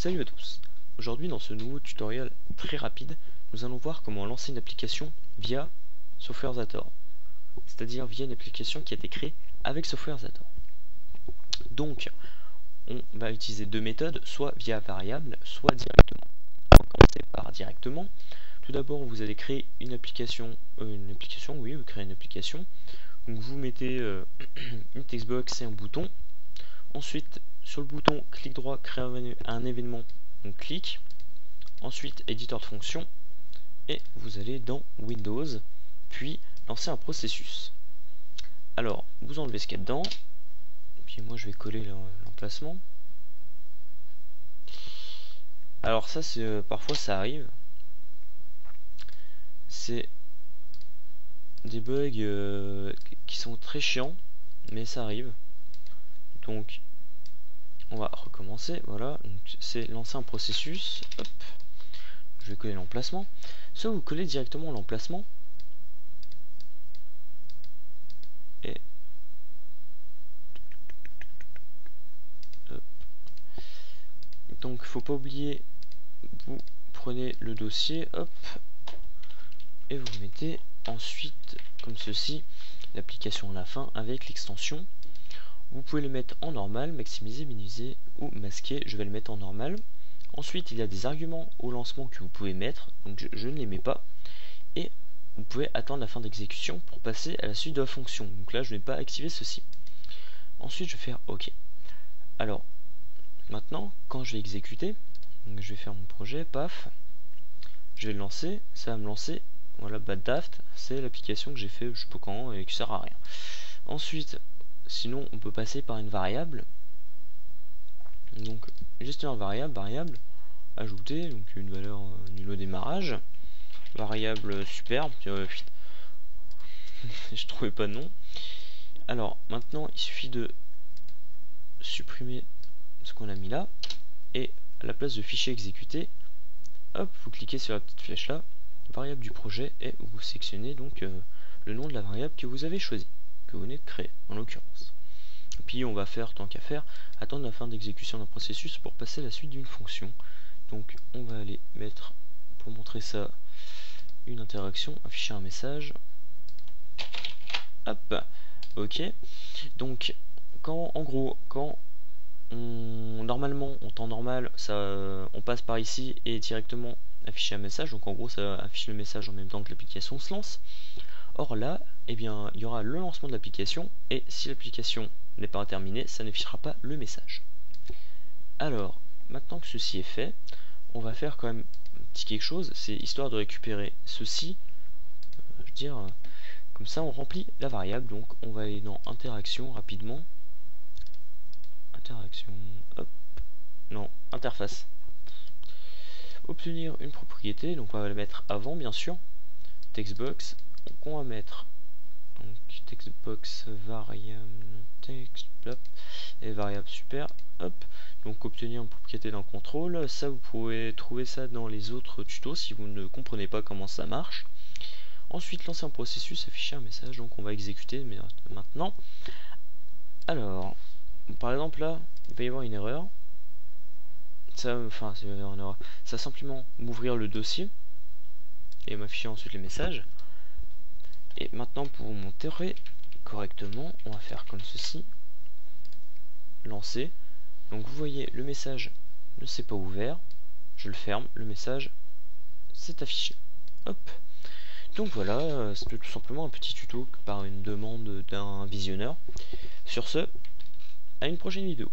Salut à tous. Aujourd'hui dans ce nouveau tutoriel très rapide, nous allons voir comment lancer une application via SoftwareZator. C'est-à-dire via une application qui a été créée avec SoftwareZator. Donc, on va utiliser deux méthodes, soit via variable, soit directement. On va commencer par directement. Tout d'abord, vous allez créer une application. Vous créez une application. Donc vous mettez une textbox et un bouton. Ensuite, sur le bouton, clic droit, créer un événement, on clique. Ensuite, éditeur de fonction. Et vous allez dans Windows, puis lancer un processus. Alors, vous enlevez ce qu'il y a dedans. Et puis moi, je vais coller l'emplacement. Alors ça, parfois ça arrive. C'est des bugs qui sont très chiants, mais ça arrive. Donc, on va recommencer. Voilà, c'est lancer un processus. Hop, je vais coller l'emplacement. Soit vous collez directement l'emplacement. Et hop. Donc, faut pas oublier, vous prenez le dossier, hop, et vous mettez ensuite, comme ceci, l'application à la fin avec l'extension. Vous pouvez le mettre en normal, maximiser, minimiser ou masquer. Je vais le mettre en normal. Ensuite, il y a des arguments au lancement que vous pouvez mettre. Donc je ne les mets pas. Et vous pouvez attendre la fin d'exécution pour passer à la suite de la fonction. Donc là, je ne vais pas activer ceci. Ensuite, je vais faire OK. Alors, maintenant, quand je vais exécuter, donc je vais faire mon projet, paf. Je vais le lancer. Ça va me lancer. Voilà, BadDaft, c'est l'application que j'ai fait je sais pas quand et qui sert à rien. Ensuite, sinon on peut passer par une variable. Donc gestionnaire variable, ajouter, donc une valeur nulle au démarrage. Variable superbe, je trouvais pas de nom. Alors maintenant il suffit de supprimer ce qu'on a mis là. Et à la place de fichier exécuté, hop, vous cliquez sur la petite flèche là, variable du projet, et vous sélectionnez donc le nom de la variable que vous avez choisi, que vous venez de créer en l'occurrence. Puis on va faire, tant qu'à faire, attendre la fin d'exécution d'un processus pour passer à la suite d'une fonction. Donc on va aller mettre, pour montrer ça, une interaction, afficher un message. Hop, ok. Donc en gros, quand normalement en temps normal, on passe par ici et directement afficher un message. Donc en gros, ça affiche le message en même temps que l'application se lance. Or là, eh bien, il y aura le lancement de l'application, et si l'application n'est pas terminée, ça n'affichera pas le message. Alors, maintenant que ceci est fait, on va faire quand même un petit quelque chose, c'est histoire de récupérer ceci, je veux dire, comme ça on remplit la variable. Donc on va aller dans interaction rapidement, interaction, hop, non, interface, obtenir une propriété, donc on va la mettre avant bien sûr, textbox, donc on va mettre donc textbox variable text, hop, et variable super, hop. Donc obtenir une propriété d'un contrôle, ça vous pouvez trouver ça dans les autres tutos si vous ne comprenez pas comment ça marche. Ensuite lancer un processus, afficher un message, donc on va exécuter maintenant. Alors, par exemple là, il va y avoir une erreur. Ça, enfin, c'est une erreur. Ça va simplement m'ouvrir le dossier et m'afficher ensuite les messages. Et maintenant, pour vous montrer correctement, on va faire comme ceci. Lancer. Donc vous voyez, le message ne s'est pas ouvert. Je le ferme, le message s'est affiché. Hop. Donc voilà, c'était tout simplement un petit tuto par une demande d'un visionneur. Sur ce, à une prochaine vidéo.